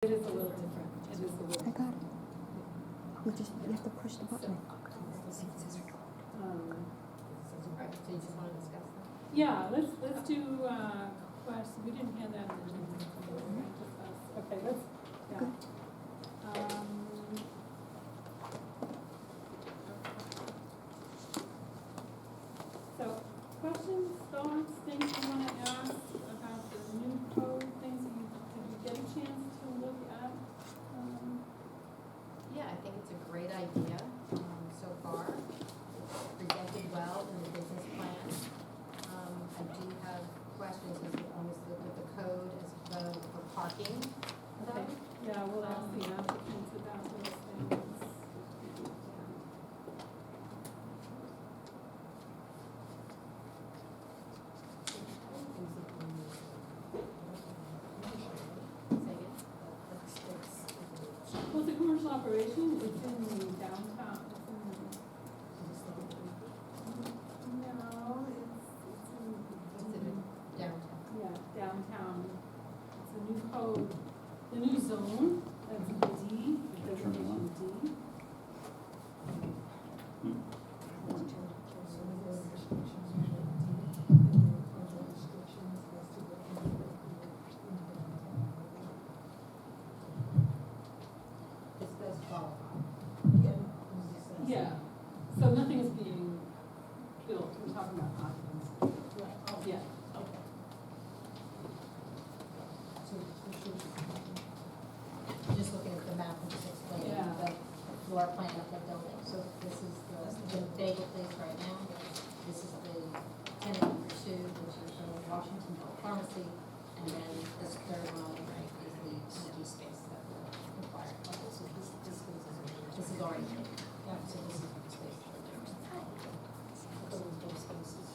It is a little different. It is a little. I got it. You have to push the button. Right, so you just want to discuss that? Yeah, let's do, questions, we didn't have that in the agenda. Okay, let's, yeah. Good. So, questions, thoughts, things you want to ask about the new code, things that did you get a chance to look at? Yeah, I think it's a great idea so far. Presented well in the business plan. I do have questions as we almost look at the code as well for parking. Okay, yeah, we'll ask the applicants about those things. Well, the commercial operation is in the downtown, it's in the, no, it's in, Downtown. yeah, downtown. It's a new code, the new zone, that's D, designation D. This does qualify. Yeah, so nothing is being built, we're talking about occupancy. Yeah. Just looking at the map and just explaining Yeah. the floor plan of the building. So this is the bagel place right now. This is the tenant number 2, which is the Washington Health Pharmacy. And then this third one, right, is the empty space that will require. So this is already taken. Yeah, so this is the space that we're doing. Those spaces.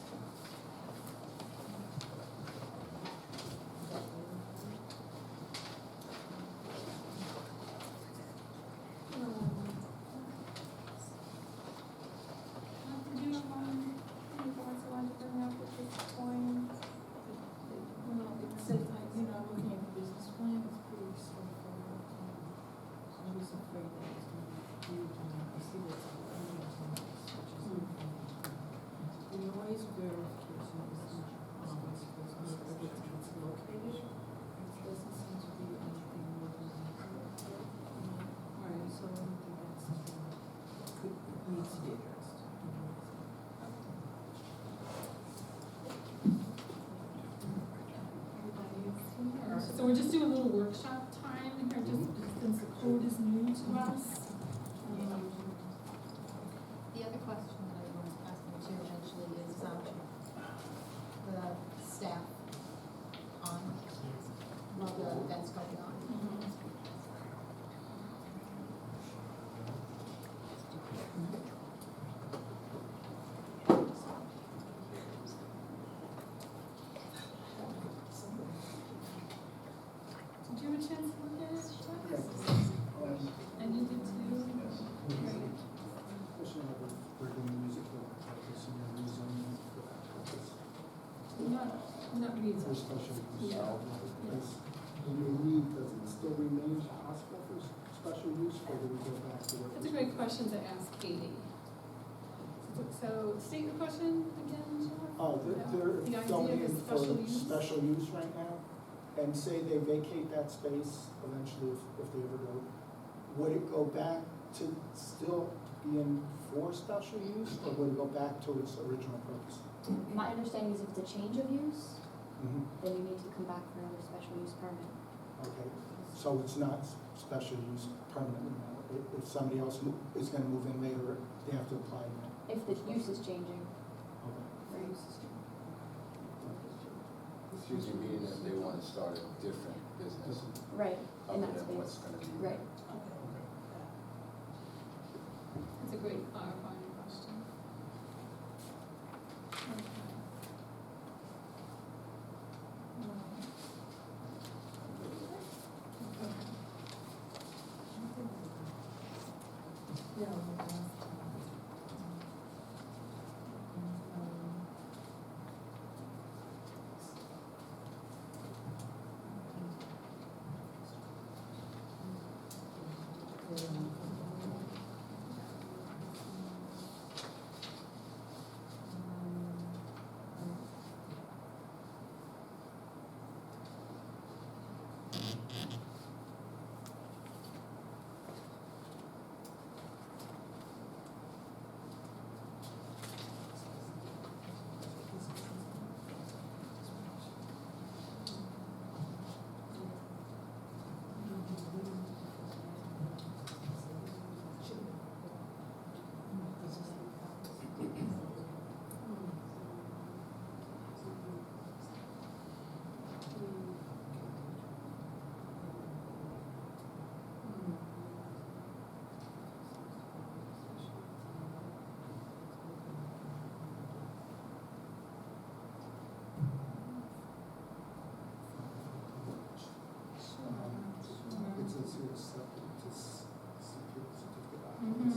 Do you have any thoughts you want to bring up at this point? Well, it said, looking at the business plan, it's pretty straightforward. I was afraid that it was going to be huge, and I see what's on the the noise verification is always supposed to be everything it's located. It doesn't seem to be anything more than that. Right. So I don't think that's something that needs to be addressed. So we're just doing a little workshop time here, just since the code is new to us. The other question that I want to ask them too eventually is the staff on while the event's going on. Did you have a chance to look at it, Chuck? And you did too? Great. We're doing music for this and you're rezoning for that purpose. Not For reason. special use. Yeah. Because when you leave, does it still remain possible for special use or do we go back to what? That's a great question to ask Katie. So state your question again, Chuck? Oh, The they're idea going of in for special use? special use right now, and say they vacate that space eventually if they ever do. Would it go back to still being for special use, or would it go back to its original purpose? My understanding is if it's a change of use, Mhm. then you need to come back for another special use permit. Okay, so it's not special use permanently now. If somebody else is gonna move in later, they have to apply now. If the use is changing, Okay. the use is changing. It's usually meaning that they want to start a different business Right, in other that than what's space. going to be. Right. That's a great clarifying question. Okay. Yeah. It says here, certificate Mhm.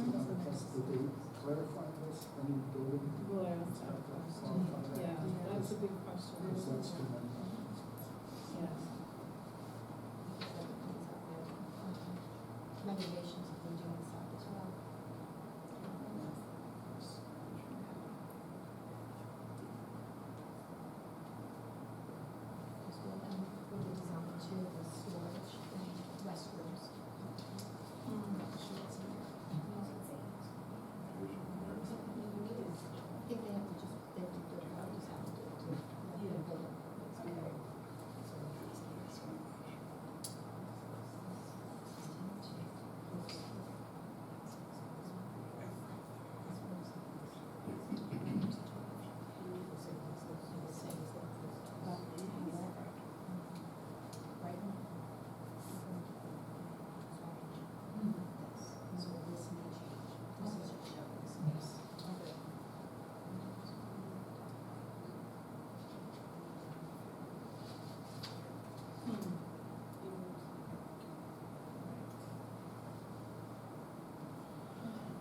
Did they clarify this, any building? We'll ask that question. Yeah, that's a big question. Because that's gonna, Yes. Recommendations have been doing stuff as well. As well, and with the design too, the storage and restrooms. I think they have to just, they have to do it, how does that do it too? Right now. So this may change. This is a showing space.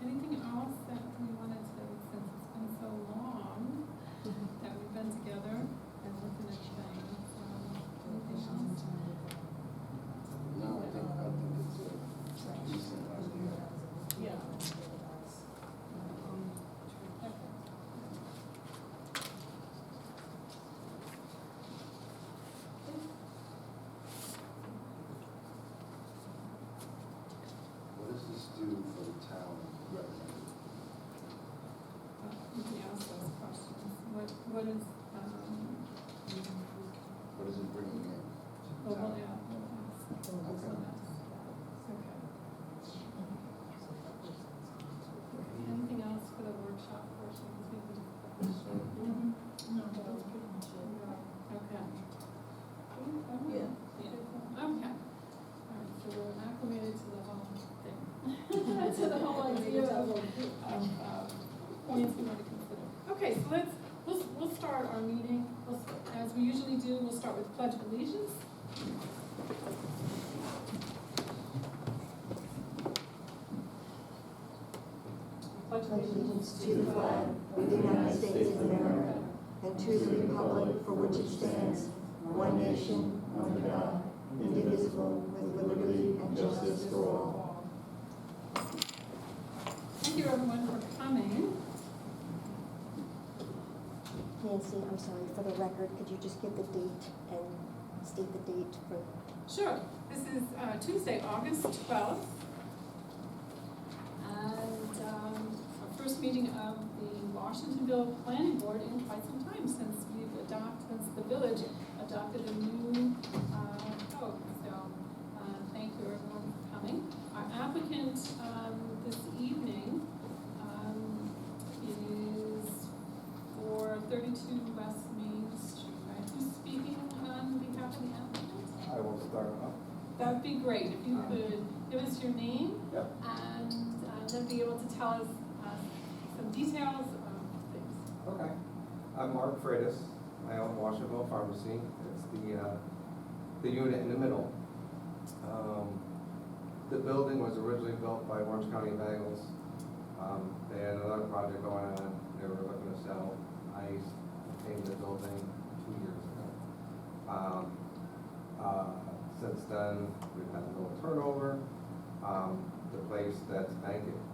Anything else that we wanted to, since it's been so long that we've been together and looking at things, anything else? No, I think it's a decent idea. Yeah. What does this do for the town revenue? You can ask those questions. What is, What is it bringing in? well, we'll ask. We'll ask. Okay. Anything else for the workshop portion? Mhm. No, that was pretty much it. Okay. Yeah. Yeah. Okay. All right, so we're acclimated to the whole thing. To the whole idea of points we want to consider. Okay, so we'll start our meeting, as we usually do, we'll start with Pledge of Allegiance. Pledge of Allegiance to the flag of the United States of America and to the republic for which it stands, one nation, under God, indivisible, with liberty and justice for all. Thank you, everyone, for coming. Nancy, I'm sorry, for the record, could you just give the date and state the date for? Sure. This is Tuesday, August 12th. And our first meeting of the Washingtonville Planning Board in quite some time, since the village adopted a new code. So thank you, everyone, for coming. Our applicant this evening is for 32 West Main Street, right? Who's speaking on behalf of the applicant? I will start off. That would be great, if you could give us your name Yep. and then be able to tell us some details of things. Okay. I'm Mark Freitas. I own Washingtonville Pharmacy. It's the unit in the middle. The building was originally built by Orange County Bagels. They had another project going on. They were looking to sell. I came to the building 2 years ago. Since then, we've had a little turnover. The place that's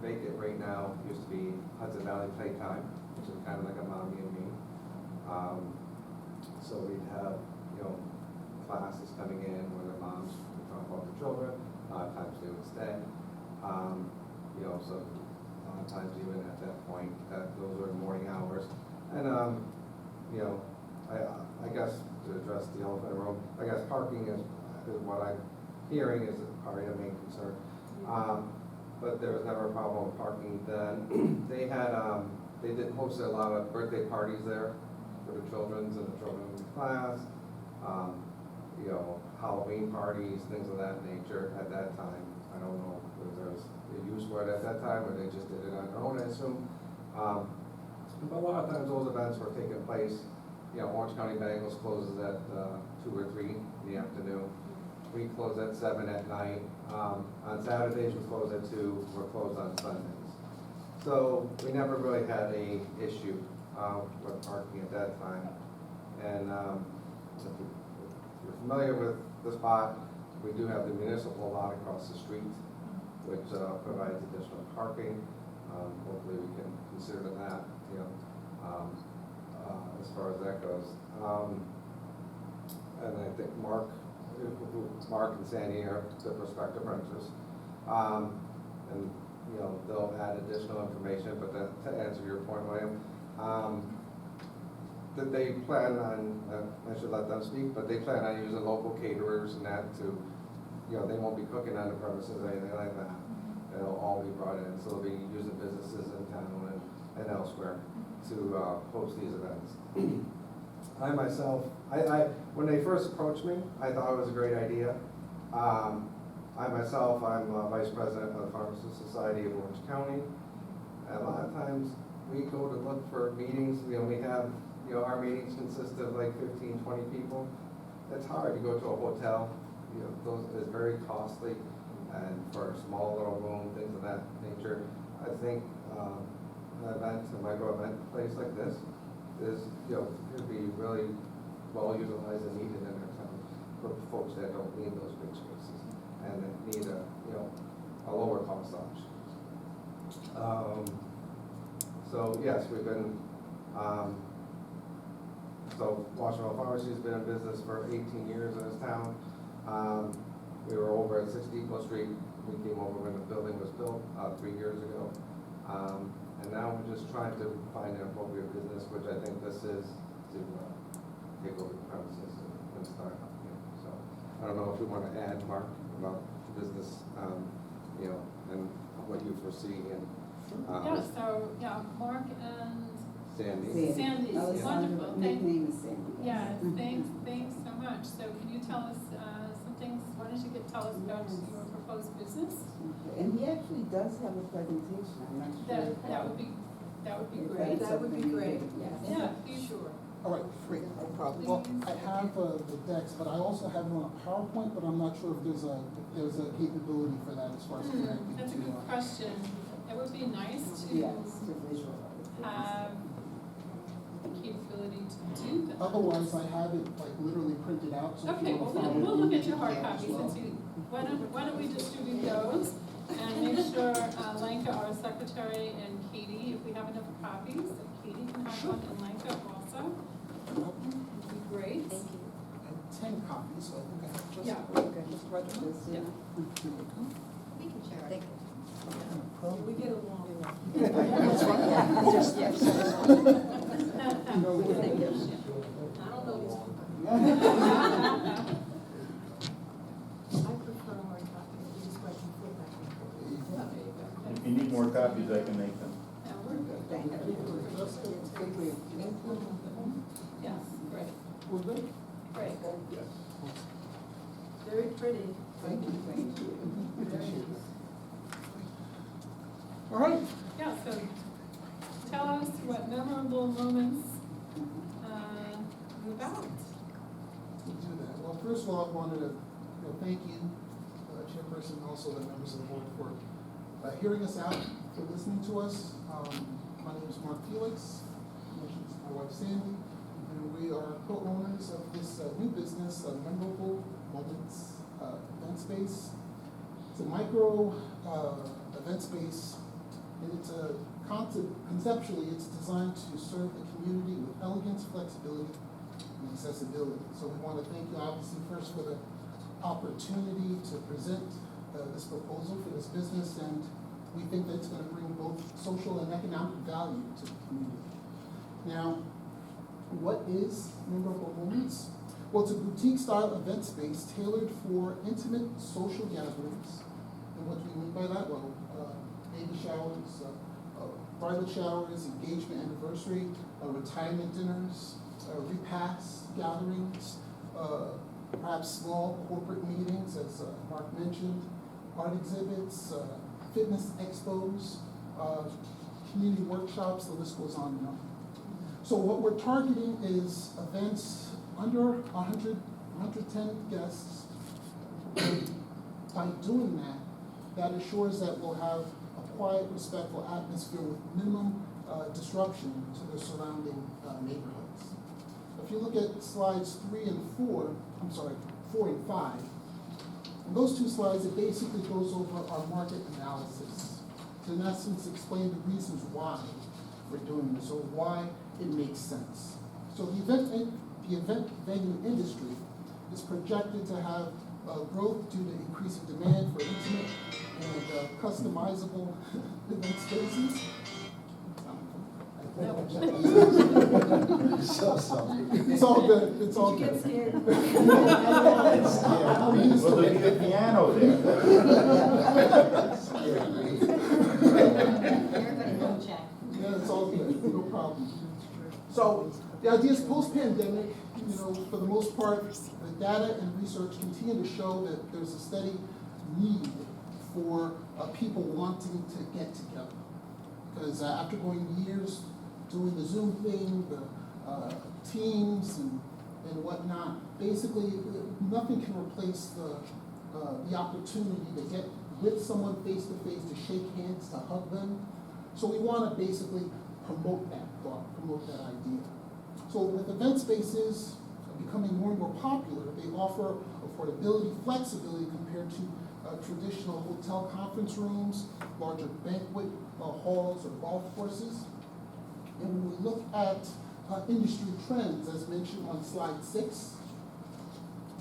vacant right now used to be Hudson Valley Playtime, which is kind of like a mommy and me. So we'd have, classes coming in where the moms would talk about the children, a lot of times they would stay. So a lot of times even at that point, those were morning hours. And, I guess to address the elephant in the room, I guess parking is what I'm hearing is probably the main concern. But there was never a problem with parking then. They had, they did host a lot of birthday parties there for the children's and the children's class. Halloween parties, things of that nature at that time. I don't know if there was a use for it at that time or they just did it on their own, I assume. But a lot of times those events were taking place, Orange County Bagels closes at 2 or 3 in the afternoon. We close at 7 at night. On Saturdays, we close at 2, we're closed on Sundays. So we never really had a issue with parking at that time. And if you're familiar with the spot, we do have the municipal lot across the street, which provides additional parking. Hopefully we can consider that, as far as that goes. And I think Mark and Sandy are the prospective renters. And, they'll add additional information, but to answer your point, William, that they plan on, I should let them speak, but they plan on using local caterers and that to, they won't be cooking on the premises or anything like that. It'll all be brought in, so they'll be using businesses in town and elsewhere to host these events. I myself, when they first approached me, I thought it was a great idea. I'm Vice President of the Pharmacists Society of Orange County. And a lot of times we go to look for meetings, we have, our meetings consist of like 15, 20 people. It's hard to go to a hotel, those is very costly. And for a small little room, things of that nature, I think an event, a micro event place like this is, could be really well utilized and needed in our town for folks that don't need those big spaces and that need a lower cost option. So yes, we've been, so Washington Pharmacy has been in business for 18 years in this town. We were over at 6 Depot Street. We came over when the building was built 3 years ago. And now we're just trying to find an appropriate business, which I think this is, to take over the premises and start up here. So I don't know if you want to add, Mark, about business, and what you foresee and Mark and Sandy. Wonderful. Nickname is Sandy. Yeah, thanks so much. So can you tell us some things, why don't you tell us about your proposed business? And he actually does have a presentation, I'm not sure. That would be If great. that's something you could- Yes. Yeah, be sure. All right, great, no problem. Well, I have the decks, but I also have them on PowerPoint, but I'm not sure if there's a capability for that as far as connecting That's a to, good question. It would be nice Yes, to to visualize. have the capability to do that. Otherwise, I have it like literally printed out, so if Okay, you well, want to follow. we'll look at your hard you can as copies well. and see, why don't we distribute those? And make sure Lenka, our secretary, and Katie, if we have enough copies, that Katie can have one, and Lenka also. Would be great. Thank you. I have 10 copies, so I think I have just. Yeah. Okay, just right to this, Yeah. We can share it. We get along. That's right, yeah, just, Yes. no, I don't know this one. I prefer hard copy, just so I can flip back and forth. If you need more copies, I can make them. Yeah, we're good. Thank you. Yes, great, we're good? great. Yes. Very pretty. Thank you, thank you. Appreciate it. All right, Yeah, so tell us what memorable moments you're about. we'll do that. Well, first of all, I wanted to thank you, Chairperson, and also the members of the board for hearing us out, for listening to us. My name is Mark Felix, this is my wife Sandy, and we are co-owners of this new business, Memorable Moments Event Space. It's a micro event space, and it's a concept, conceptually, it's designed to serve the community with elegance, flexibility, and accessibility. So we want to thank you, obviously, first for the opportunity to present this proposal for this business, and we think that it's going to bring both social and economic value to the community. Now, what is Memorable Moments? Well, it's a boutique-style event space tailored for intimate social gatherings. And what do we mean by that? Well, baby showers, bridal showers, engagement anniversary, retirement dinners, repasts, gatherings, perhaps small corporate meetings, as Mark mentioned, art exhibits, fitness expos, community workshops, the list goes on and on. So what we're targeting is events under 100, 110 guests. By doing that, that assures that we'll have a quiet, respectful atmosphere with minimum disruption to the surrounding neighborhoods. If you look at slides 4 and 5, in those two slides, it basically goes over our market analysis to, in essence, explain the reasons why we're doing this or why it makes sense. So the event venue industry is projected to have growth due to increasing demand for intimate and customizable event spaces. So sorry. It's all good. It's all Did you good. get scared? I'm used Well, to there'll be a it. piano there. Everybody go check. Yeah, it's all good. No problem. So the idea is post-pandemic, for the most part, the data and research continue to show that there's a steady need for people wanting to get together. Because after going years doing the Zoom thing, the Teams and whatnot, basically nothing can replace the opportunity to get with someone face to face, to shake hands, to hug them. So we want to basically promote that thought, promote that idea. So with event spaces becoming more and more popular, they offer affordability, flexibility compared to traditional hotel conference rooms, larger banquet halls, or golf courses. And when we look at industry trends, as mentioned on slide 6,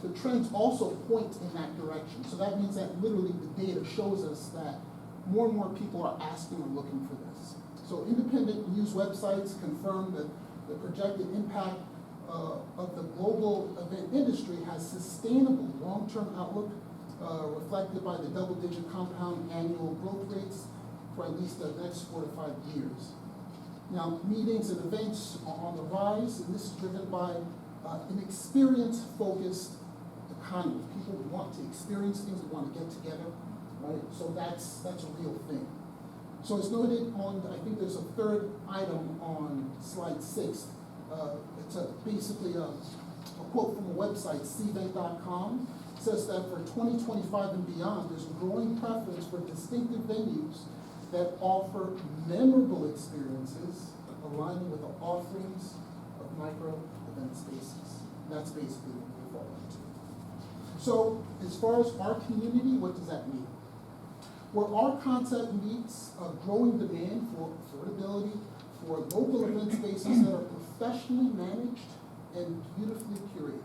the trends also point in that direction. So that means that literally the data shows us that more and more people are asking or looking for this. So independent news websites confirm that the projected impact of the global event industry has sustainable long-term outlook reflected by the double-digit compound annual growth rates for at least the next 4 to 5 years. Now, meetings and events are on the rise, and this is driven by an experience-focused economy. People want to experience things, they want to get together, right? So that's a real thing. So it's noted on, I think there's a third item on slide 6. It's basically a quote from a website, cvent.com. It says that for 2025 and beyond, there's a growing preference for distinctive venues that offer memorable experiences aligning with the offerings of micro event spaces. That's basically what we fall into. So as far as our community, what does that mean? Where our concept meets a growing demand for affordability, for local event spaces that are professionally managed and beautifully curated.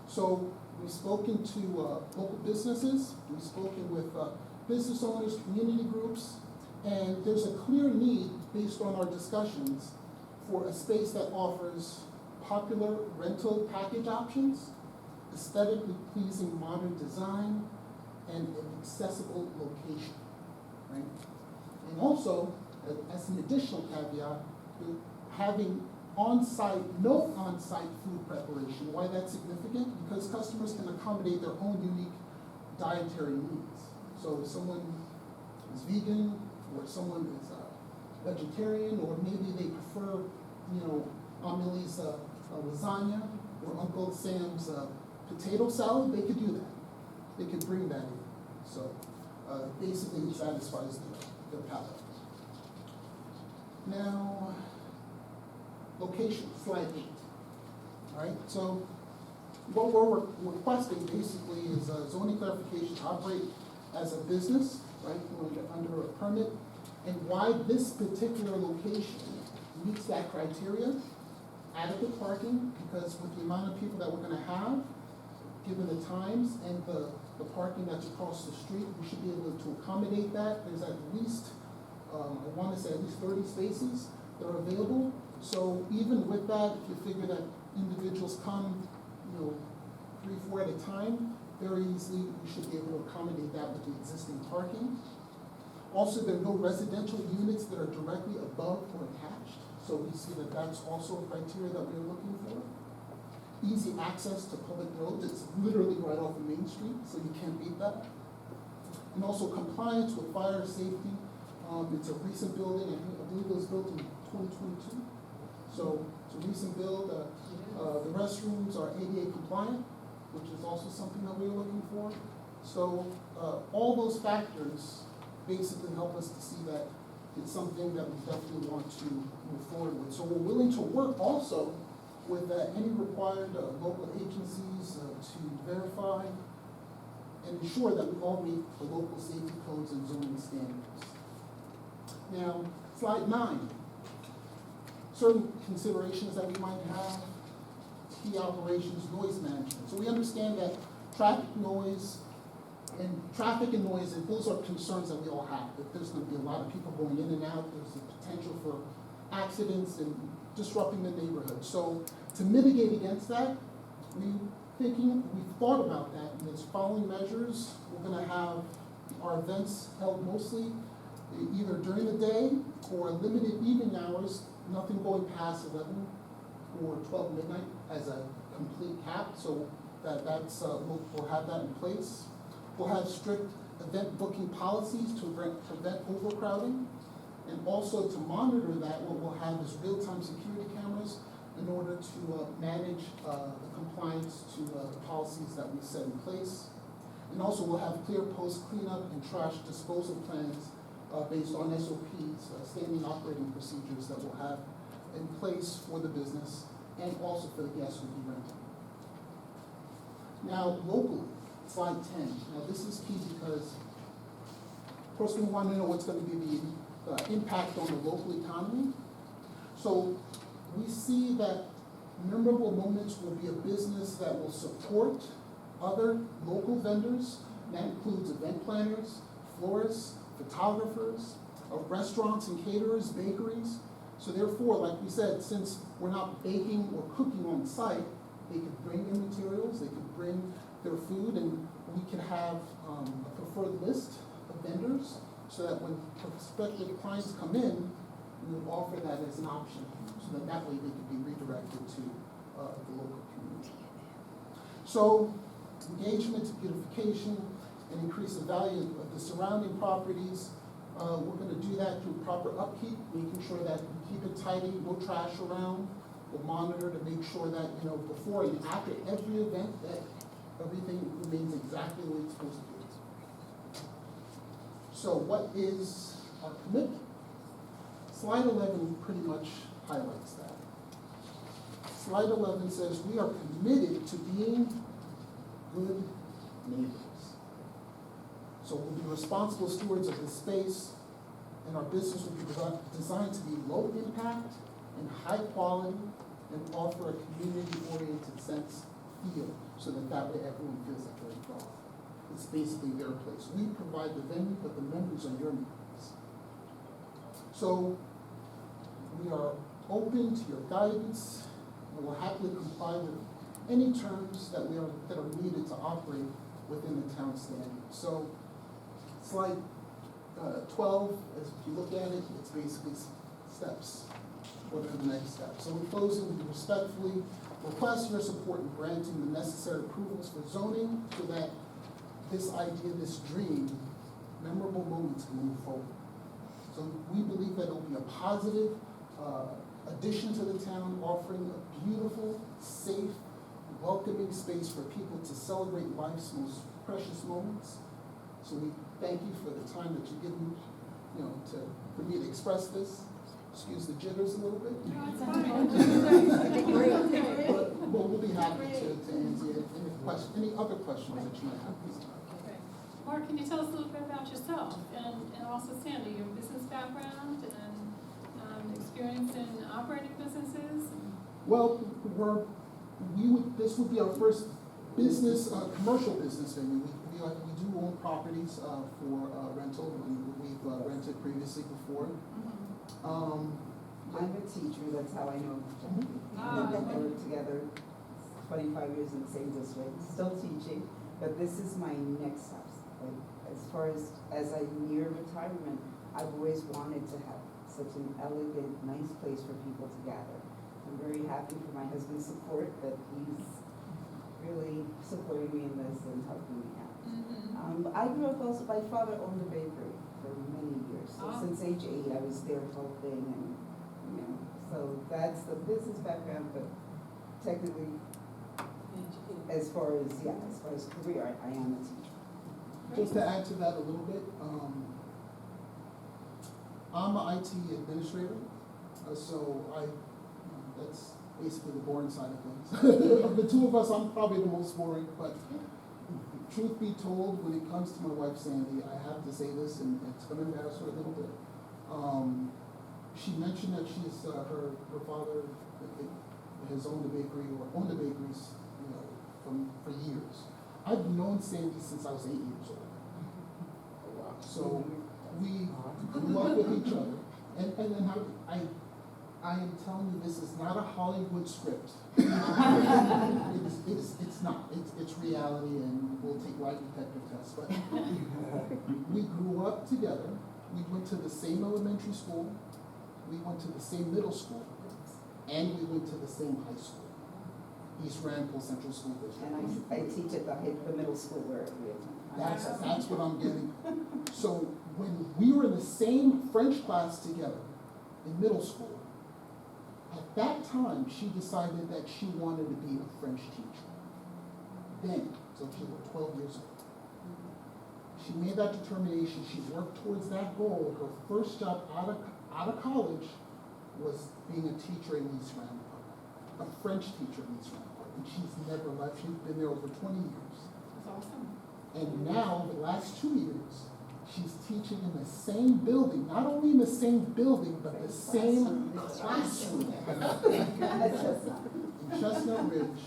So we've spoken to local businesses, we've spoken with business owners, community groups, and there's a clear need based on our discussions for a space that offers popular rental package options, aesthetically pleasing modern design, and an accessible location, right? And also, as an additional caveat, having no on-site food preparation. Why that's significant? Because customers can accommodate their own unique dietary needs. So if someone is vegan, or someone is vegetarian, or maybe they prefer, Amelie's lasagna, or Uncle Sam's potato salad, they could do that. They could bring that in. So basically it satisfies their palate. Now, location, slide 8. All right, so what we're requesting basically is zoning clarification to operate as a business, right, under a permit, and why this particular location meets that criteria. Adequate parking, because with the amount of people that we're gonna have, given the times and the parking that's across the street, we should be able to accommodate that. There's at least, I wanna say at least 30 spaces that are available. So even with that, if you figure that individuals come, 3, 4 at a time, very easily, we should be able to accommodate that with the existing parking. Also, there are no residential units that are directly above or attached. So we see that that's also a criteria that we're looking for. Easy access to public roads, it's literally right off of Main Street, so you can't beat that. And also compliance with fire safety. It's a recent building, I believe it was built in 2022. So it's a recent build. The restrooms are ADA compliant, which is also something that we're looking for. So all those factors basically help us to see that it's something that we definitely want to move forward with. So we're willing to work also with any required local agencies to verify and ensure that we all meet the local safety codes and zoning standards. Now, slide 9. Certain considerations that we might have, key operations, noise management. So we understand that traffic and noise, and those are concerns that we all have. That there's going to be a lot of people going in and out. There's a potential for accidents and disrupting the neighborhood. So to mitigate against that, we've thought about that. And as following measures, we're going to have our events held mostly either during the day or limited evening hours, nothing going past 11 or 12 midnight as a complete cap. So we'll have that in place. We'll have strict event booking policies to prevent overcrowding. And also to monitor that, what we'll have is real-time security cameras in order to manage the compliance to the policies that we set in place. And also we'll have clear post cleanup and trash disposal plans based on SOPs, standing operating procedures that we'll have in place for the business and also for the guests who'll be renting. Now, locally, slide 10. Now, this is key because, of course, we want to know what's going to be the impact on the local economy. So we see that Memorable Moments will be a business that will support other local vendors. That includes event planners, florists, photographers, restaurants and caterers, bakeries. So therefore, like we said, since we're not baking or cooking on site, they could bring their materials, they could bring their food, and we can have a preferred list of vendors so that when prospective clients come in, we would offer that as an option so that way they could be redirected to the local community. So engagement, beautification, and increase the value of the surrounding properties. We're going to do that through proper upkeep, making sure that we keep it tidy, no trash around. We'll monitor to make sure that, before and after every event, that everything remains exactly the way it's supposed to be. So what is our commitment? Slide 11 pretty much highlights that. Slide 11 says we are committed to being good neighbors. So we'll be responsible stewards of the space, and our business will be designed to be low impact and high quality and offer a community-oriented sense feel so that way everyone feels like they're involved. It's basically their place. We provide the venue, but the members are your members. So we are open to your guidance, and we'll happily comply with any terms that are needed to operate within the town standards. So slide 12, as you look at it, it's basically steps. What are the next steps? So in closing, we respectfully request your support in granting the necessary approvals for zoning so that this idea, this dream, Memorable Moments can move forward. So we believe that it will be a positive addition to the town, offering a beautiful, safe, welcoming space for people to celebrate life's most precious moments. So we thank you for the time that you've given, for me to express this. Excuse the jitters a little bit. No, it's fine. But we'll be happy to answer any other questions that you might have. Okay. Mark, can you tell us a little bit about yourself and also Sandy, your business background and experience in operating businesses? Well, this would be our first business, commercial business venue. We do own properties for rental. We've rented previously before. I'm a teacher, that's how I know Jackie. Ah. We worked together 25 years in the same district, still teaching, but this is my next house. Like, as far as I near retirement, I've always wanted to have such an elegant, nice place for people to gather. I'm very happy for my husband's support, that he's really supporting me in this and helping me out. I grew up also, my father owned a bakery for many years. So Ah. since age 8, I was there helping and, so that's the business background, but technically, as far as career, I am a teacher. Just to add to that a little bit, I'm an IT administrator, so that's basically the boring side of things. Of the two of us, I'm probably the most boring, but truth be told, when it comes to my wife Sandy, I have to say this, and it's gonna embarrass her a little bit. She mentioned that her father has owned a bakery or owned the bakeries, for years. I've known Sandy since I was 8 years old. So we grew up with each other, and then I am telling you, this is not a Hollywood script. It's not. It's reality, and we'll take lie detector tests. But we grew up together. We went to the same elementary school. We went to the same middle school, and we went to the same high school, East Randpool Central School District. And I teach at the middle school where we attend. That's what I'm getting. So when we were in the same French class together in middle school, at that time, she decided that she wanted to be a French teacher. Then, so she was 12 years old. She made that determination. She worked towards that goal. Her first job out of college was being a teacher in East Randolph, a French teacher in East Randolph, and she's never left. She's been there over 20 years. That's awesome. And now, the last 2 years, she's teaching in the same building, not only in the same building, but the same classroom in Chestnut Ridge,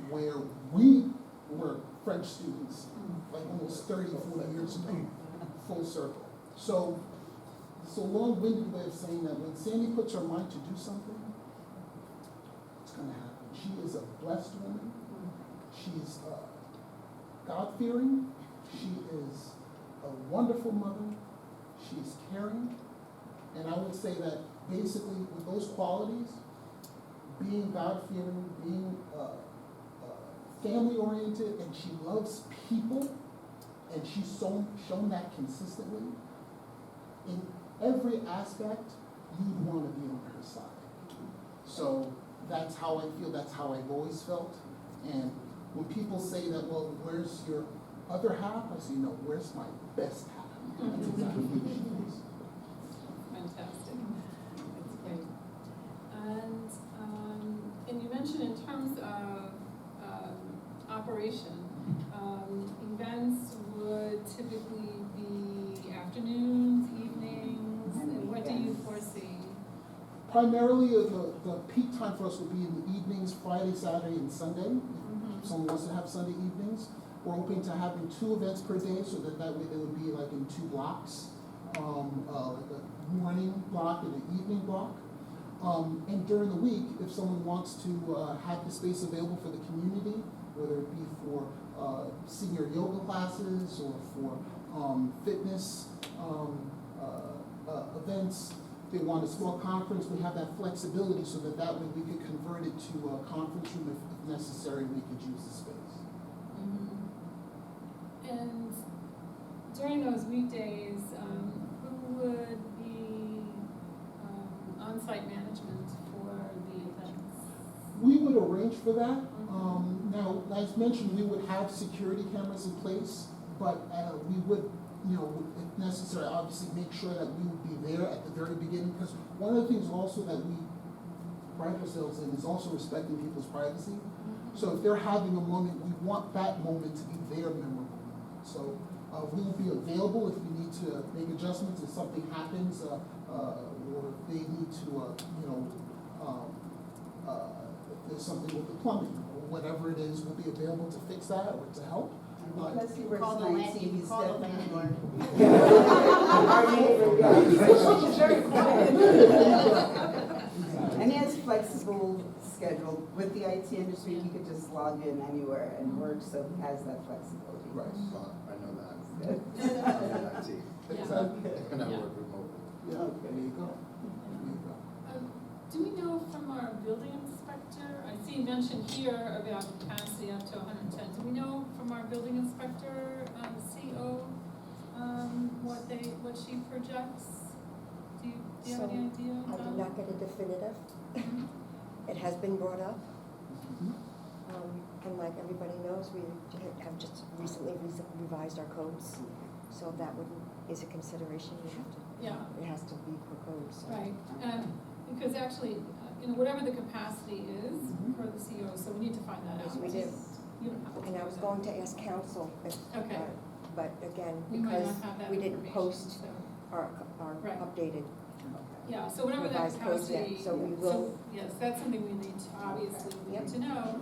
where we were French students, like almost 30, 40 years ago, full circle. So, it's a long-winded way of saying that when Sandy puts her mind to do something, it's gonna happen. She is a blessed woman. She's God-fearing. She is a wonderful mother. She's caring. And I would say that basically with those qualities, being God-fearing, being family-oriented, and she loves people, and she's shown that consistently, in every aspect, you'd want to be on her side. So that's how I feel, that's how I've always felt. And when people say that, well, where's your other half? I say, no, where's my best half? That's exactly what she is. Fantastic. That's great. And you mentioned in terms of operation, events would typically be afternoons, evenings, and what do you foresee? Primarily, the peak time for us would be in the evenings, Friday, Saturday, and Sunday. If someone wants to have Sunday evenings, we're hoping to having 2 events per day, so that way they would be like in 2 blocks, like a morning block and an evening block. And during the week, if someone wants to have the space available for the community, whether it be for senior yoga classes or for fitness events, they want a small conference, we have that flexibility so that way we could convert it to a conference room if necessary, we could use the space. And during those weekdays, who would be on-site management for the events? We would arrange for that. Now, as mentioned, we would have security cameras in place, but we would, if necessary, obviously make sure that we would be there at the very beginning, because one of the things also that we pride ourselves in is also respecting people's privacy. So if they're having a moment, we want that moment to be their memorable moment. So We will be available if we need to make adjustments, if something happens, or if they need to, if there's something with the plumbing, or whatever it is, we'll be available to fix that or to help. And because he works Call the land- 19, he's call the definitely. landlord. Our neighbor, yeah. He's very quiet. And he has flexible schedule. With the IT industry, he could just log in anywhere and work, so he has that flexibility. Right. I know that. Good. I'm in IT, Exactly. and I Yeah. work remotely. Yeah, there you go. There you go. Do we know from our building inspector, I see mentioned here about capacity up to 110. Do we know from our building inspector, CO, what she projects? Do you have any idea? I did not get a definitive. It has been brought up. And like everybody knows, we have just recently revised our codes. So that is a consideration. You have to, Yeah. it has to be per code, so. Right, because actually, whatever the capacity is for the CO, so we need to find that out. Yes, we do. You don't have to. And I was going to ask council if, Okay. but again, We might because not have that we didn't information, post so. our Right. updated. Yeah, so whatever that revised codes yet, capacity, so we will- yes, that's something we need to, obviously, we Yep. need to know.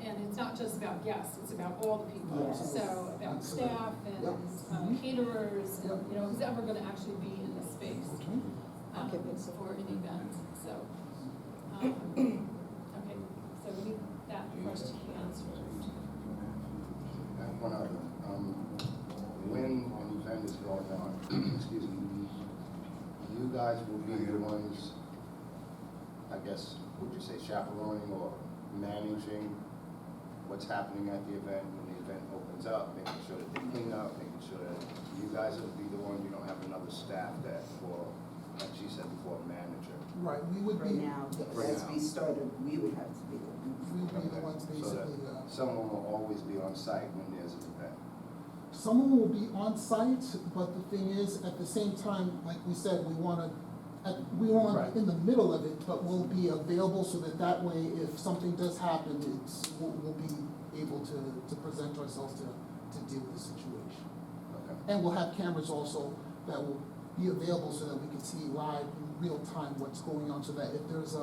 And it's not just about guests, it's about all the people. Yes. So about Absolutely. staff and Yep. Caterers, Yep. and, who's ever gonna actually be in the space Occupancy. for an event, so. Okay, so we need that question answered. And one other, when an event is going on, excuse me, you guys will be the ones, I guess, would you say chaperoning or managing what's happening at the event when the event opens up, making sure that they clean up, making sure that you guys will be the one, you don't have another staff that, or, like she said before, manager. Right, we would Right be, now, Right as we now. started, we would have to be the we would be the ones So that basically, someone will always be on site when there's an event. someone will be on site, but the thing is, at the same time, like we said, we wanna, we want Right. in the middle of it, but we'll be available so that way, if something does happen, we'll be able to present ourselves to deal with the situation. Okay. And we'll have cameras also that will be available so that we can see live in real time what's going on, so that if there's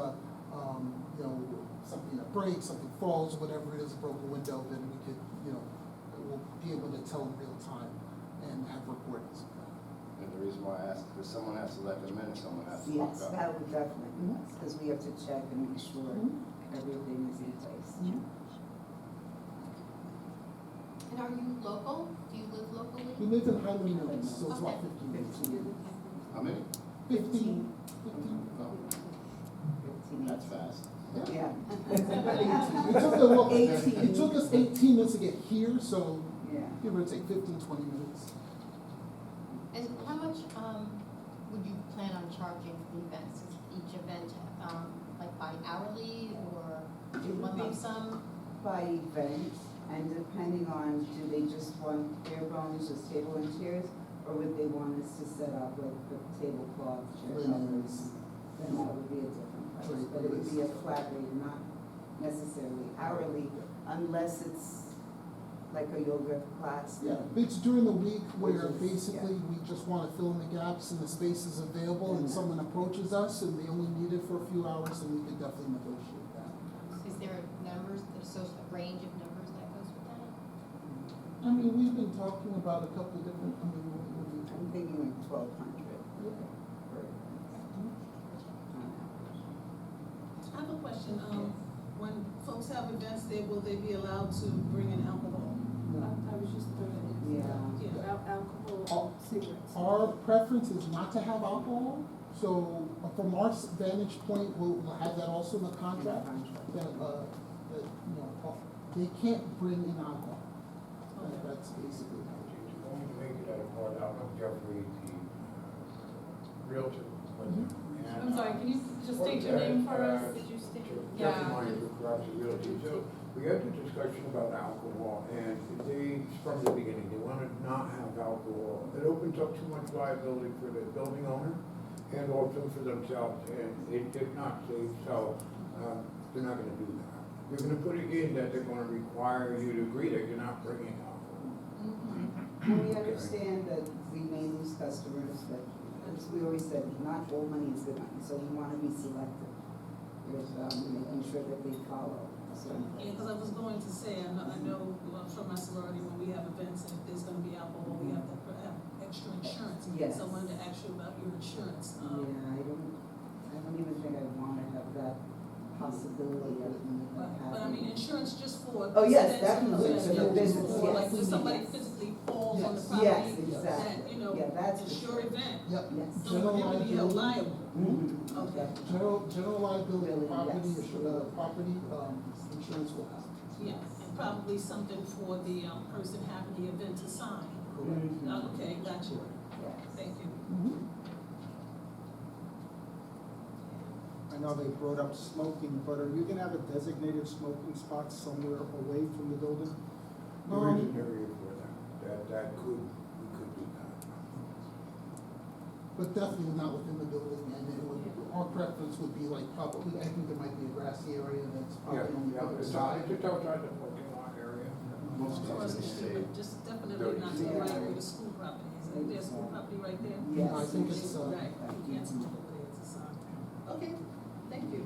something that breaks, something falls, whatever it is, a broken window, then we could, we'll be able to tell in real time and have recordings of that. And the reason why I asked, because someone has to let them in and someone has to Yes, walk up. that would definitely be us, because we have to check and make sure everything is in place. And are you local? Do you live locally? We live in Highland Mills, so it's about Okay. 15 minutes. 15. How many? 15. Oh, 15. that's fast. Yeah. It took a little, 18. it took us 18 minutes to get here, so Yeah. give or take 15, 20 minutes. And how much, would you plan on charging for the events? Is each event, like by hourly or It would one be lump sum? by event, and depending on, do they just want bare bones, just table and chairs, or would they want us to set up like the tablecloth, chair covers? Then that would be a different price, Right, but it would it be a is. flat rate, not necessarily hourly, unless it's like a yoga class. Yeah, it's during the week where Which is- basically we just want to fill in the gaps and the spaces available and Yeah. someone approaches us and they only need it for a few hours, then we could definitely negotiate that. Is there numbers, there's a range of numbers that goes with that? I mean, we've been talking about a couple of different, I'm thinking like 1,200 for, I have a question, when folks have events there, will they be allowed to bring in alcohol? I was just thinking. Yeah. Alcohol, cigarettes. Our preference is not to have alcohol, so from our vantage point, we'll have that also in the contract, that, they can't bring in alcohol. That's basically how it is. Going to make it at a part out of Jeffrey, the realtor. I'm sorry, can you just state your name for us? Did you state? Jeffrey Myers with Crosby Realty. So we had the discussion about alcohol, and they, from the beginning, they wanted to not have alcohol. It opens up too much liability for the building owner and also for themselves, and it did not safe, so they're not gonna do that. They're gonna put it in that they're gonna require you to agree that you're not bringing alcohol. We understand that we may lose customers, but as we always said, not all money is good money, so we want to be selective with making sure that they follow. Yeah, because I was going to say, I know well, from my sorority, when we have events, and if there's gonna be alcohol, we have to have extra insurance. Yes. So I wanted to ask you about your insurance. Yeah, I don't even think I want to have that possibility of me But I having. mean, insurance just for. Oh, yes, accidents, definitely, yeah, for the just business, for, yes. Like, if somebody Yes. physically falls on the Yes. property. Yes, exactly. That, you know, Yeah, that's it's for your sure. event. Yep. Yes. Don't want him to be held liable. Mhm. Okay. General liability, Really, property, yes. property, insurance will have. Yeah, and probably something for the, person having the event to sign. Mhm. Okay, got you. Yes. Thank you. I know they brought up smoking, but are you gonna have a designated smoking spot somewhere away from the building? There is an area for that we could do that. But definitely not within the building, and it would, our preference would be like probably, I think there might be a grassy area that's Yeah, probably on the other it's side. just outside the parking lot area. Most Of course, times it they would just definitely Dirty. not to the right where the school property is. Isn't there a school property right there? Yes. I think it's, Right, you can't smoke over there, it's a sign. Okay, thank you.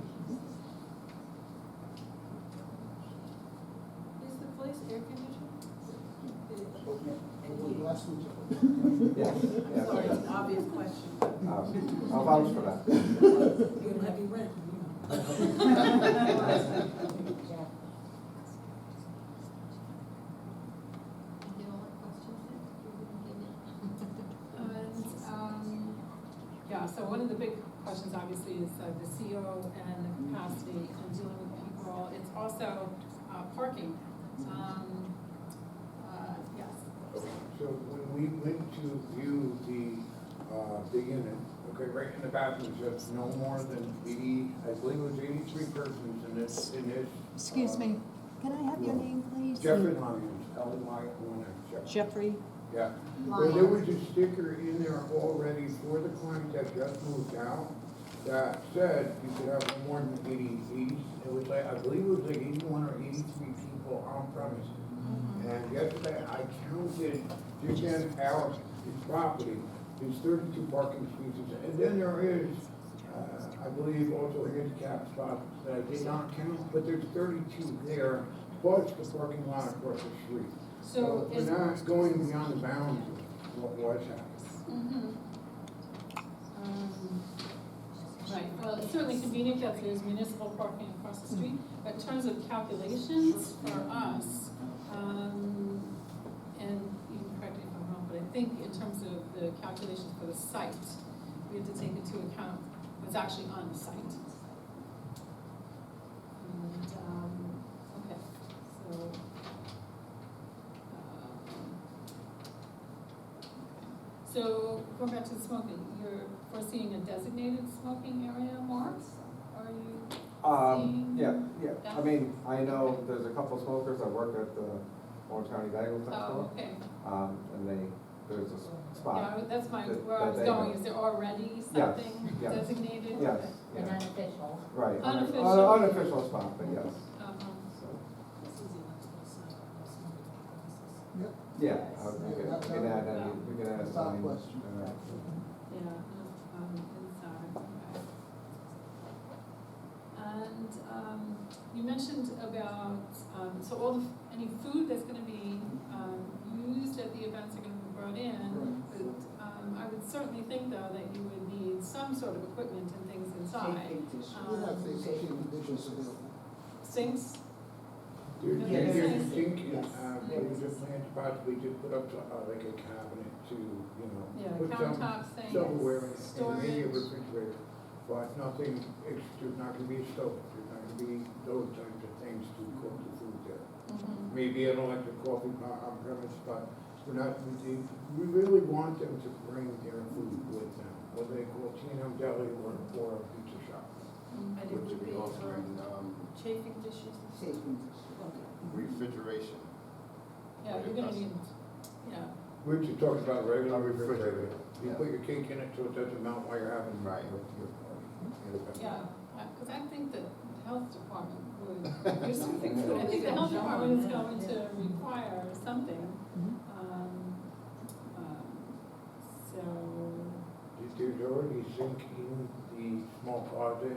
Is the place air conditioned? Last week. Yeah, yeah. Sorry, it's an obvious question. I'll vouch for that. You're gonna have your rent, you know. Any other questions? Yeah, so one of the big questions obviously is the CO and the capacity and dealing with people. It's also parking. Yes. So when we went to view the unit, okay, right in the bathroom, it says no more than 80, I believe it was 83 persons in this. Excuse me, can I have your name, please? Jeffrey Lyons, L-Y-O-N, Jeffrey. Yeah, well, there was a sticker in there already for the client that just moved out that said you could have no more than 80, it was like, I believe it was like 81 or 83 people on premise. And yesterday I counted, just in our property, there's 32 parking spaces. And then there is, I believe also a handicap spot that I did not count, but there's 32 there, plus the parking lot across the street. So We're is. not going beyond the bounds of what was happening. Right, well, it's certainly convenient that there's municipal parking across the street, but in terms of calculations for us, and you can correct me if I'm wrong, but I think in terms of the calculations for the site, we have to take into account what's actually on the site. And, okay, so. So, going back to the smoking, you're foreseeing a designated smoking area, Mark? Are you seeing? Yeah, I mean, I know there's a couple smokers that work at the Orange County Bagel Oh, Festival. okay. And there's a Yeah, spot. that's my, that- where I that was they going, know. is there already Yes, something yes. designated? Yes, Okay. An yeah, unofficial. right. Unofficial. Unofficial spot, but yes. Uh-huh. So, It's easy enough to put a sign up, no smoking premises. yeah, we can add that, we can add a Stop sign. question. Yeah, inside, okay. And, you mentioned about, so all the, any food that's gonna be, used at the events are gonna be brought in. But, I would certainly think though that you would need some sort of equipment and things inside. Safety dishes. We have safety conditions available. Sinks? There's Yeah, there's yes. a sink, Yes. there was a plan spot, we just put up like a cabinet to, you know, Yeah, put some countertop sinks, silverware and maybe a storage. refrigerator. But nothing, there's not gonna be a stove, there's not gonna be those types of things to cook the food there. Mhm. Maybe an electric coffee pot on premise, but we're not, we really want them to bring their food with them, whether they call T&M Deli or a pizza shop. Mm. Which would be also in, Chafing dishes? Safety dishes. refrigeration. Yeah, you're gonna need, yeah. We're just talking about regular A refrigerator. refrigerator. You put your cake in it so it doesn't melt while you're having Right. your party. Yeah, because I think the health department would, there's something, I think the health department is going to require something. there's already sink in the small closet,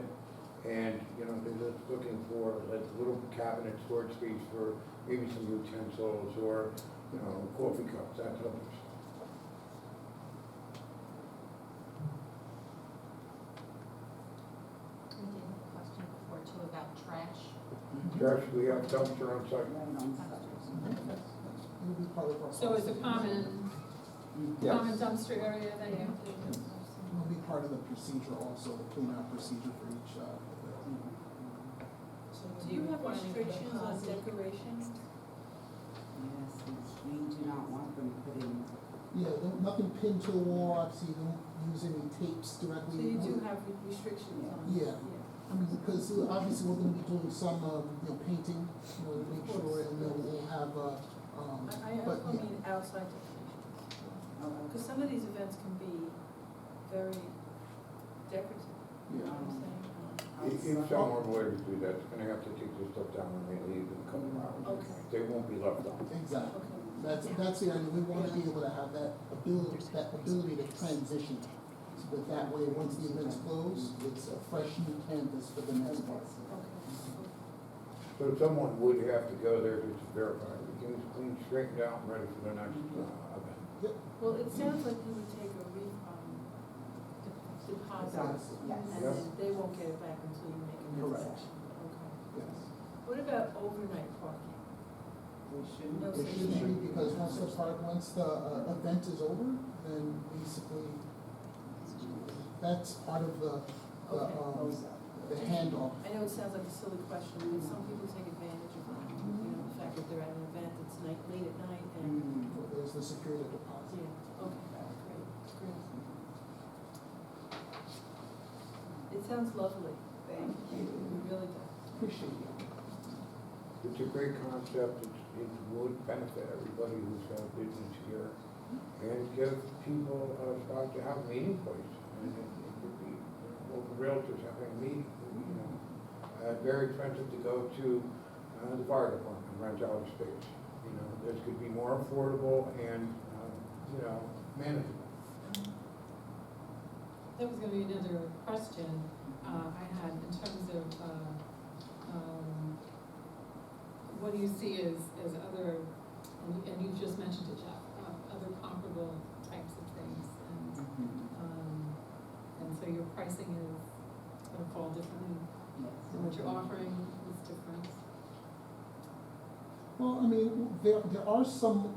and, you know, they're just looking for like little cabinet storage space for maybe some utensils or, you know, coffee cups, that type of stuff. We did have a question before too about trash. Trash, we have dumpster on site. Right on site. It'll be part of our. So it's a policy. common dumpster area that you have to. It'll be part of the procedure also, the clean-out procedure for each, Do you have restrictions on decorations? Yes, we do not want them put in. yeah, nothing pinned to the wall, obviously, you don't use any tapes So directly. you do have restrictions on? Yeah. I mean, because obviously we're gonna be doing some, painting, to make sure, and then we'll have, I but also yeah. mean outside decorations, because some of these events can be very decorative, you know what I'm saying? If someone were to do that, it's gonna have to take this stuff down when they leave in a couple of hours. Okay. They won't be left on. Exactly. Okay. That's the idea, we wanna be able to have that ability to transition. So that that way, once the event's closed, it's a fresh new canvas for the next part. So someone would have to go there just to verify everything's clean, straightened out, and ready for the next event. Well, it sounds like you would take a deposit, Yes. and then they won't get it back until you make a new Correct. section. Okay. Yes. What about overnight parking? We shouldn't. No It shouldn't be, because once the event is over, then basically, that's part of the handoff. I know it sounds like a silly question, but some people take advantage of that, the fact that they're at an event that's late at night and, There's the security deposit. yeah, okay, great, great. It sounds lovely, Thank you. it really does. Appreciate it. It's a great concept, it would benefit everybody who's got a business here, and give people a spot to have a meeting place. And it could be, local realtors having a meeting, very expensive to go to the fire department, rent out a space. This could be more affordable and, manageable. That was gonna be another question I had in terms of, what do you see as other, and you just mentioned it, Jeff, other comparable types of things, and so your pricing is gonna fall differently, and what you're offering is different. Well, I mean, there are some,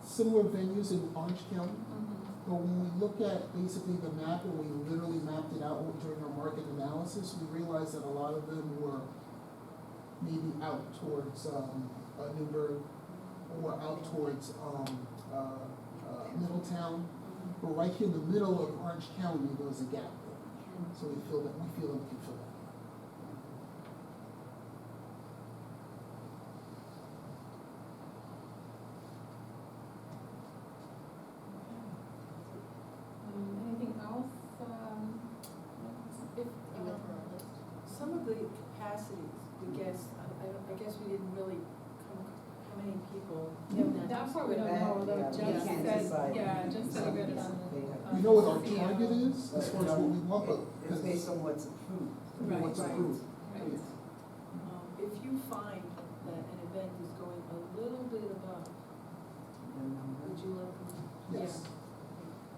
similar venues in Orange County. But when we look at basically the map, and we literally mapped it out during our market analysis, we realized that a lot of them were maybe out towards Newburgh or out towards Middletown. But right here in the middle of Orange County, there's a gap there. So we feel that we can fill that. Anything else? If, Some of the capacities, we guess, I guess we didn't really come, how many people in that. that part we don't know, although Yeah, we Jeff can't said, decide. yeah, Jeff said he read it on the. We know what our target is, as far as what we want, but. It's based on what's approved. Right, What's right. approved. Right. If you find that an event is going a little bit above, The number. would you let them? Yes.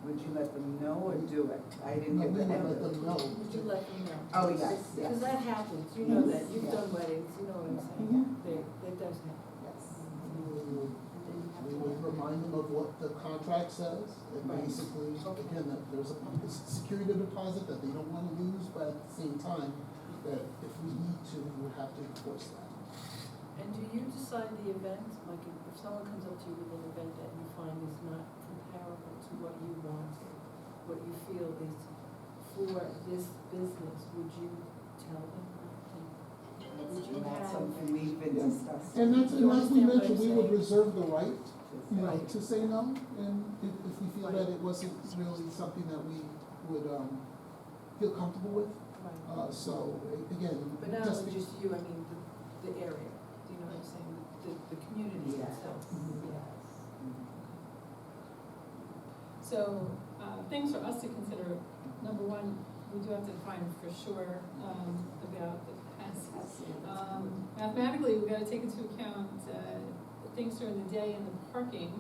Would you let them know or do it? I didn't No, get we the will end let of it. them know. Would you let them know? Oh, yes, Because yes. that happens, you know that, you've Yeah. done weddings, you know what I'm saying, Mhm. that does happen. Yes. We would remind them of what the contract says, and Right. basically, again, that there's a security deposit that they don't wanna lose, but at the same time, that if we need to, we would have to enforce that. And do you decide the event, like if someone comes up to you with an event that you find is not comparable to what you want, what you feel is for this business, would you tell them? Would you That's have? something we've been Yeah. discussing. And that's, You and as we understand what mentioned, I'm we would saying? reserve the right, Right. to say no, and if we feel that it wasn't really something that we would, feel comfortable with. Right. So, again, But not just only be- just you, I mean, the area, do you know what I'm saying, the community Yes. itself. Mhm. Yes. So, things for us to consider. Number one, we do have to define for sure, about the capacity. Mathematically, we've gotta take into account, things during the day and the parking,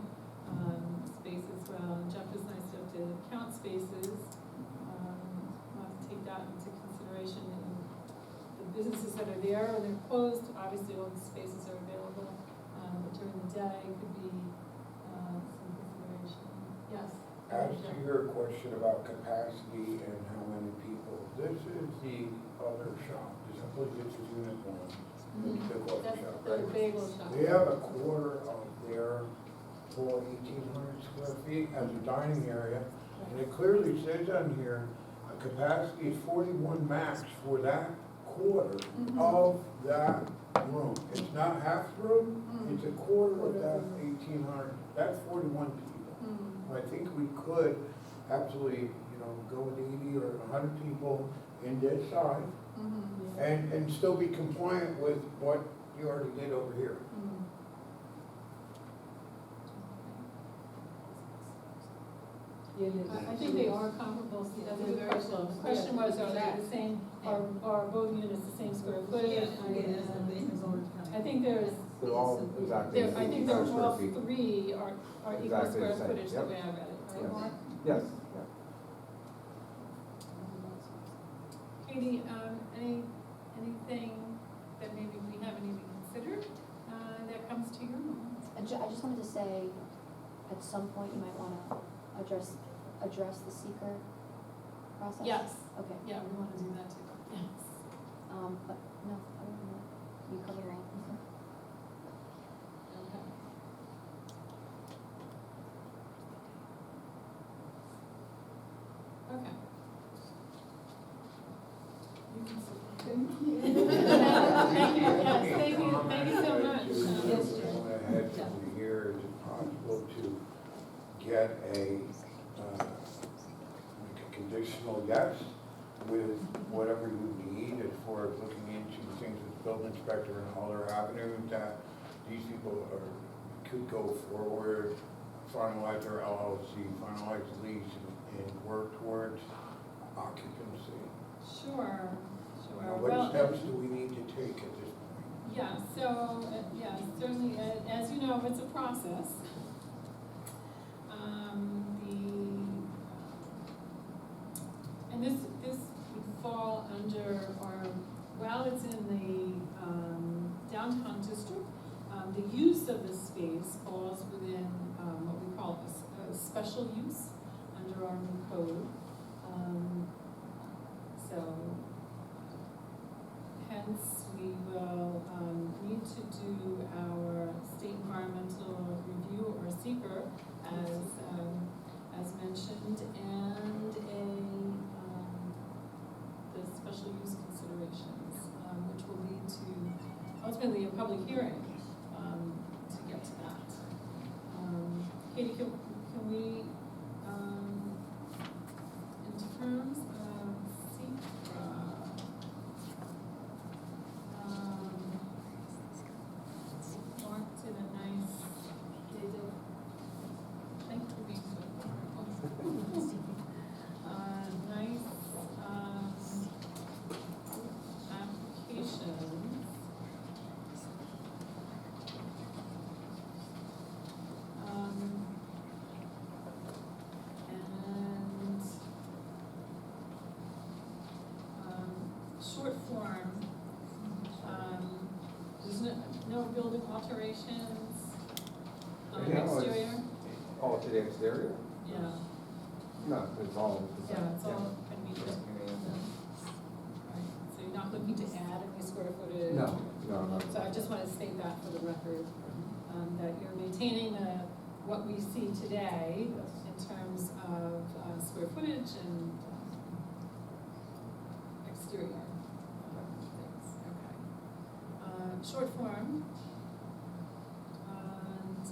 spaces. Well, Jeff was nice enough to count spaces. We'll have to take that into consideration. And the businesses that are there, when they're closed, obviously all the spaces are available, but during the day could be, some consideration. Yes? As to your question about capacity and how many people, this is the other shop, this I believe this is unit one, the coffee That's shop, the right? bagel shop. They have a quarter of their full 1,800 square feet as a dining area, and it clearly says on here, a capacity is 41 max for that quarter of that room. It's not half the room, it's a quarter of that 1,800, that's 41 people. I think we could absolutely, go with 80 or 100 people in this side and still be compliant with what you already did over here. I think they are comparable, so that's a good They're very question. close. The question was, are they Yeah. the same, are both units the same square footage? I think there's, They're all exactly I think they're 1,800 all square feet. three are equal Exactly square the same, footage, the yep. way I read it, right, Yes. Mark? Yes, Katie, anything that maybe we haven't even considered, that comes to your mind? I just wanted to say, at some point, you might wanna address the seeker process. Yes, Okay, yeah, we wanna do that too, yes. but no, other than that, you covered all. Okay. Okay. You can sit. Thank you, yes, thank you so much. Yes, ahead from here, is it possible to get make a conditional yes with whatever you need as far as looking into things with the building inspector and other avenues that these people could go forward, finalize their LLC, finalize the lease, and work towards occupancy? Sure. What Well, steps do we need to take at this point? yeah, so, yeah, certainly, as you know, it's a process. And this would fall under, or, while it's in the downtown district, the use of the space falls within what we call a special use under our new code. So, hence, we will need to do our state environmental review or seeker as mentioned, and the special use considerations, which will lead to ultimately a public hearing to get to that. Katie, can we, in terms of secra, Mark did a nice, thank you for being so thorough. Nice, applications. Short form, there's no building alterations on the Yeah, well, exterior? Oh, to the exterior? Yeah, No, it's all. yeah, it's all gonna be just, right, so you're not looking to add any square footage? No, no. So I just wanna state that for the record, that you're maintaining what we see today in terms of square footage and exterior things, okay. Short form, and,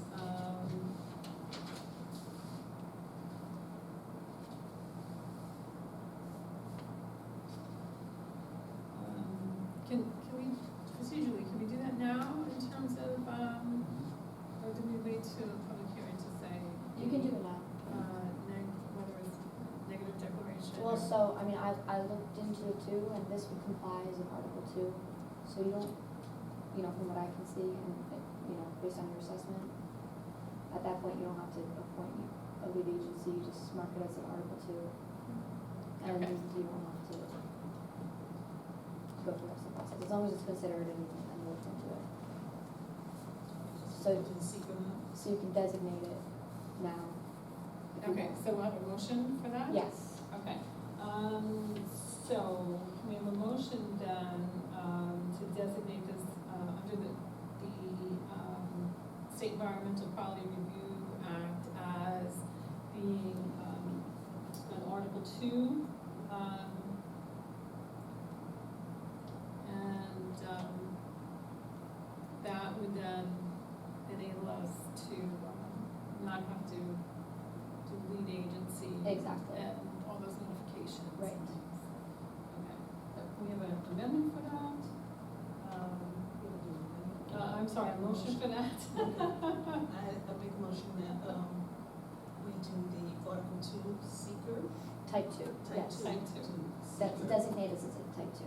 can we, procedurally, can we do that now in terms of, or do we wait till a public hearing to say? You can do it now. Whether it's Well, so, I mean, I looked into it too, and this would comply as an Article 2, so you don't, you know, from what I can see, and, you know, based on your assessment, at that point, you don't have to appoint a lead agency, you just mark it as an Article 2. And Okay. you don't have to go through the rest of the process, as long as it's considered and looked into it. So, so you can designate it now. if you Okay, want. so we'll have a motion for that? Yes. Okay, so we have a motion then, to designate this, under the State Environmental Quality Review Act as being, an Article 2. And, that would then enable us to, not have to do lead agency. Exactly. And all those notifications. Right. Okay, we have an amendment for that? I'm sorry, a motion for that? I make a motion that, we do the Article 2 seeker. Type 2, yes. Type 2. That's designated as a type 2.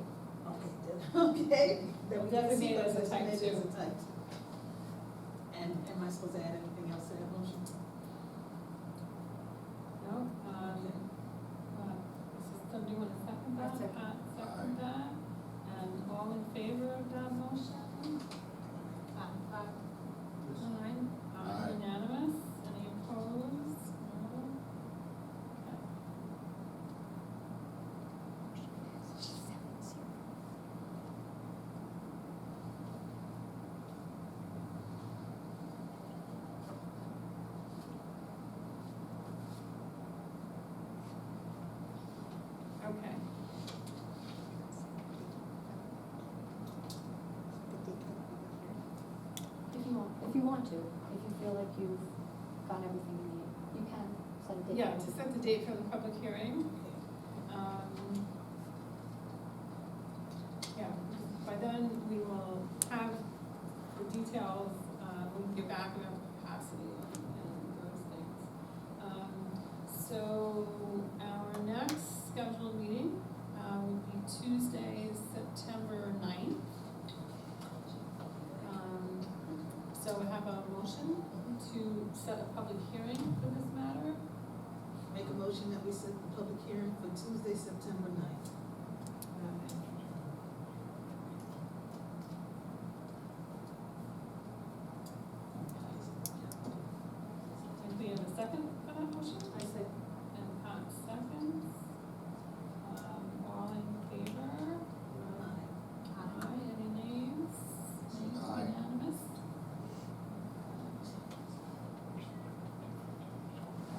Okay, okay. That we Designate as a type designated 2. as a type 2. And am I supposed to add anything else to that motion? No, somebody want to second that? I'll second. Second that, and all in favor of that motion? Aye. Aye. Unanimous, any opposed? No? Okay. Okay. If you want to, if you feel like you've got everything you need, you can set a date. Yeah, to set the date for the public hearing. Yeah, by then we will have the details, we can get back about capacity and those things. So our next scheduled meeting, would be Tuesday, September 9th. So we have a motion to set a public hearing for this matter. Make a motion that we set the public hearing for Tuesday, September 9th. And we have a second for that motion? I said, And Pat seconds. All in favor? Aye, any nays? Nays Aye. unanimous?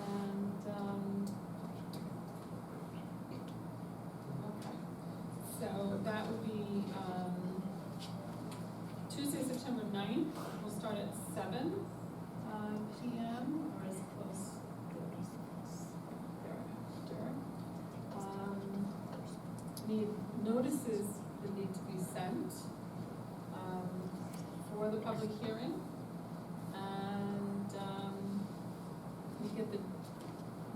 And, okay, so that would be, Tuesday, September 9th. We'll start at 7 PM, or as close thereafter. Need notices that need to be sent, for the public hearing. And, we get the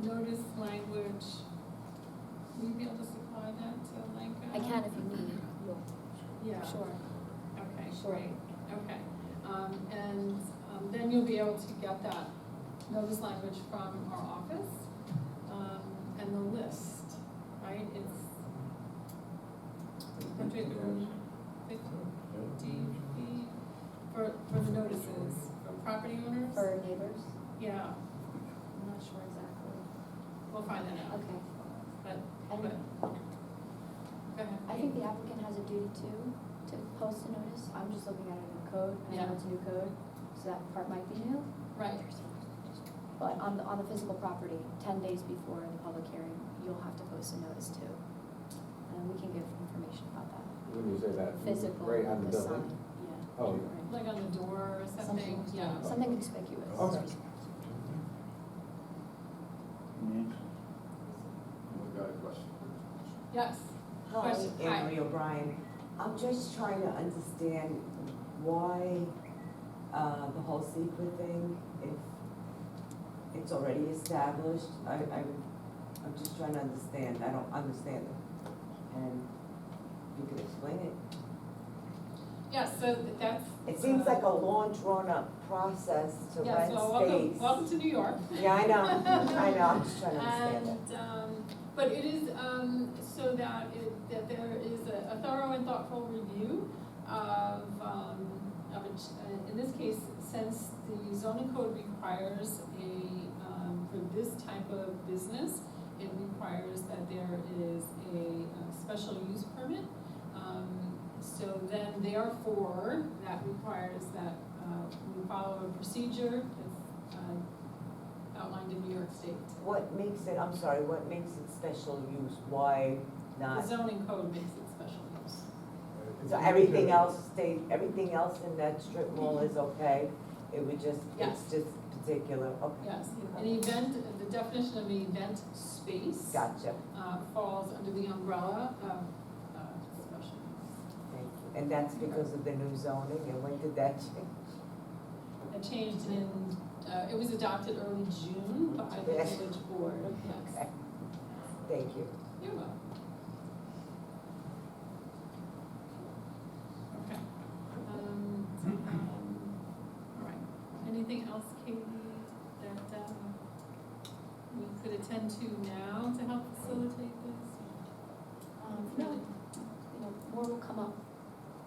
notice language, will you be able to supply that to Lenka? I can if you need, Yeah. sure. Okay, Sure. great, okay. And then you'll be able to get that notice language from our office, and the list, right? It's 150 feet for the notices, for property owners? For neighbors, Yeah, I'm not sure exactly. we'll find that out, Okay. but, And go ahead. I think the applicant has a duty too, to post a notice. I'm just looking at it in code, and I know Yeah. it's a new code, so that part might be new. Right, But on the physical property, 10 days before the public hearing, you'll have to post a notice too. And we can give information about that. When you say that, Physical, right on the the building? sign, yeah. Oh. Right. like on the door or something, yeah. Something conspicuous. Okay. We've got a question. Yes, Hi, Question. Hi. Anne Marie O'Brien. I'm just trying to understand why the whole secret thing, if it's already established. I'm just trying to understand, I don't understand it. And you can explain it. Yeah, so that's. It seems like a long, drawn-up process to Yeah, rent so space. welcome to New York. Yeah, I know, I'm just trying to understand it. And, but it is, so that there is a thorough and thoughtful review of in this case, since the zoning code requires for this type of business, it requires that there is a special use permit. So then therefore, that requires that we follow a procedure that's outlined in New York State. What makes it, I'm sorry, what makes it special use? Why The not? zoning code makes it special use. So everything else everything else in that strip mall is okay? It would just, Yes. it's just particular, okay. Yes, an event, the definition of an event space Gotcha, falls under the umbrella of special use. thank you. And that's because of the new zoning, and when did that change? It changed in, it was adopted early June by the Yes. village board, yes. Okay. Thank you. You're welcome. Okay. All right. Anything else, Katie, that we could attend to now to help facilitate this? No, you know, more will come up,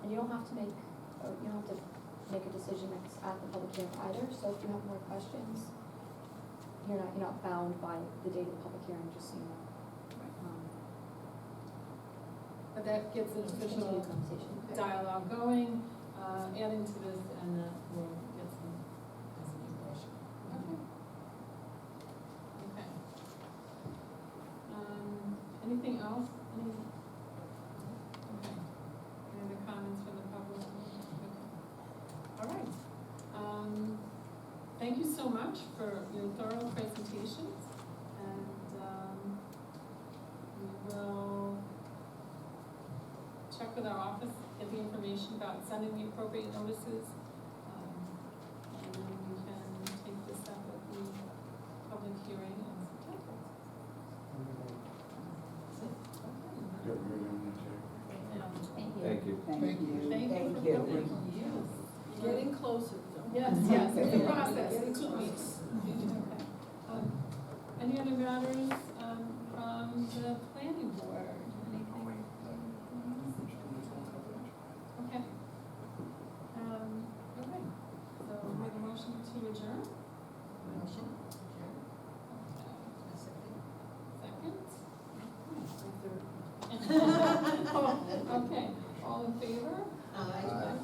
and you don't have to make a decision that's at the public hearing either, so if you have more questions, you're not bound by the date of the public hearing, just so you know. But that gets an official Continue conversation. dialogue going, adding to this, and that will get some information. Okay. Okay. Anything else? Okay. Any other comments from the public? Okay. All right. Thank you so much for your thorough presentations, and we will check with our office, get the information about sending the appropriate notices, and then we can take this up at the public hearing in September. Good, we're gonna Thank you. Thank you. Thank you. Thank you Thank for you. coming. Getting closer, though. Yes, it's a process, it took weeks. Okay. Any other matters, from the planning board? Anything? Okay. Okay, so we have a motion to adjourn? Motion? Second? Okay, all in favor? Aye.